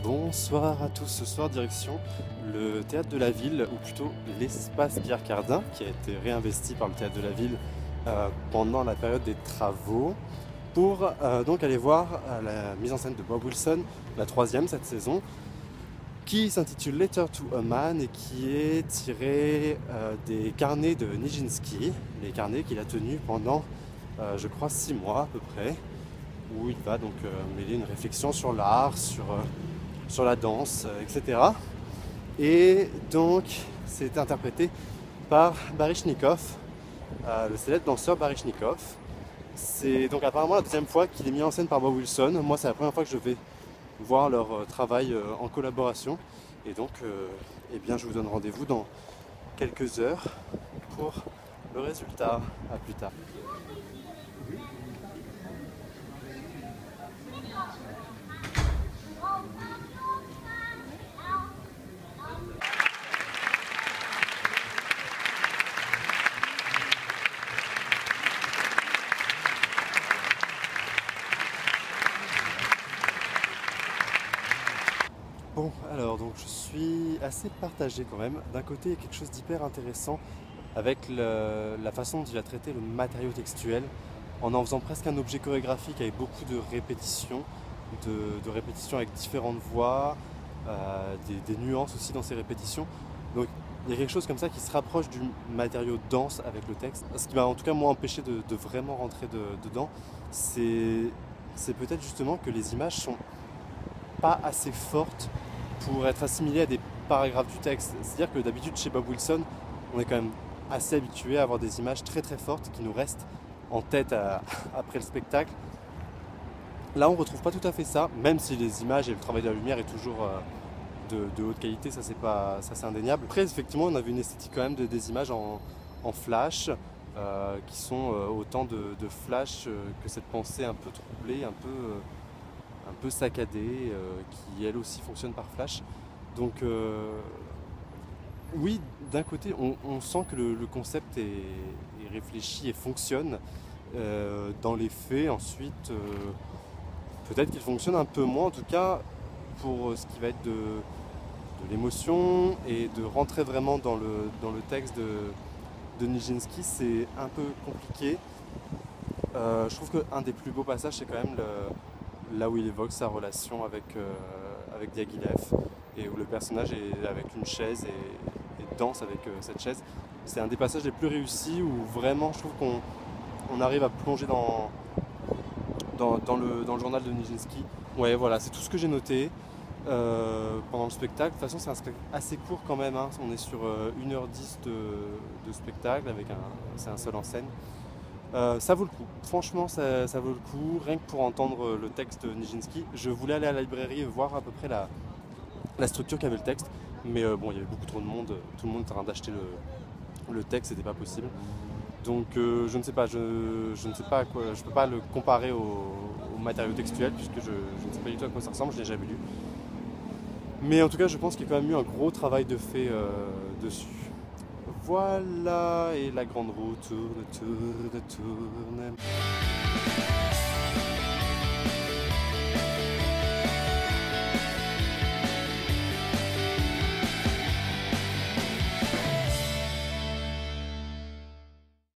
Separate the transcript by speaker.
Speaker 1: Bonsoir à tous, ce soir direction le Théâtre de la Ville, ou plutôt l'espace Pierre Cardin, qui a été réinvesti par le Théâtre de la Ville pendant la période des travaux, pour donc aller voir la mise en scène de Bob Wilson, la troisième cette saison, qui s'intitule Letter to a Man et qui est tiré des carnets de Nijinsky, les carnets qu'il a tenus pendant, je crois, 6 mois à peu près, où il va donc mêler une réflexion sur l'art, sur la danse, etc. Et donc, c'est interprété par Baryshnikov, le célèbre danseur Baryshnikov. C'est donc apparemment la deuxième fois qu'il est mis en scène par Bob Wilson. Moi, c'est la première fois que je vais voir leur travail en collaboration. Et donc, eh bien, je vous donne rendez-vous dans quelques heures pour le résultat. À plus tard. Bon, alors donc je suis assez partagé quand même. D'un côté, il y a quelque chose d'hyper intéressant avec la façon dont il a traité le matériau textuel en faisant presque un objet chorégraphique avec beaucoup de répétitions, de répétitions avec différentes voix, des nuances aussi dans ces répétitions. Donc il y a quelque chose comme ça qui se rapproche du matériau dense avec le texte. Ce qui m'a en tout cas moi empêché de vraiment rentrer dedans, c'est peut-être justement que les images sont pas assez fortes pour être assimilées à des paragraphes du texte. C'est-à-dire que d'habitude chez Bob Wilson, on est quand même assez habitué à avoir des images très très fortes qui nous restent en tête après le spectacle. Là on ne retrouve pas tout à fait ça, même si les images et le travail de la lumière est toujours de haute qualité, ça c'est indéniable. Après effectivement on avait une esthétique quand même des images en flash, qui sont autant de flash que cette pensée un peu troublée, un peu saccadée, qui elle aussi fonctionne par flash. Donc oui, d'un côté on sent que le concept est réfléchi et fonctionne. Dans les faits ensuite, peut-être qu'il fonctionne un peu moins, en tout cas pour ce qui va être de l'émotion et de rentrer vraiment dans le texte de Nijinsky, c'est un peu compliqué. Je trouve qu'un des plus beaux passages, c'est quand même là où il évoque sa relation avec Diaghilev et où le personnage est avec une chaise et danse avec cette chaise. C'est un des passages les plus réussis où vraiment je trouve qu'on arrive à plonger dans le journal de Nijinsky. Ouais, voilà, c'est tout ce que j'ai noté pendant le spectacle. De toute façon, c'est un spectacle assez court quand même, hein. On est sur 1h10 de spectacle, c'est un seul en scène. Ça vaut le coup, franchement ça vaut le coup, rien que pour entendre le texte de Nijinsky. Je voulais aller à la librairie et voir à peu près la structure qu'avait le texte, mais bon, il y avait beaucoup trop de monde, tout le monde était en train d'acheter le texte, c'était pas possible. Donc je ne sais pas, je ne sais pas à quoi, je peux pas le comparer au matériau textuel puisque je ne sais pas du tout à quoi ça ressemble, je l'ai jamais lu. Mais en tout cas, je pense qu'il y a quand même eu un gros travail de fait dessus. Voilà, et la grande roue tourne, tourne, tourne.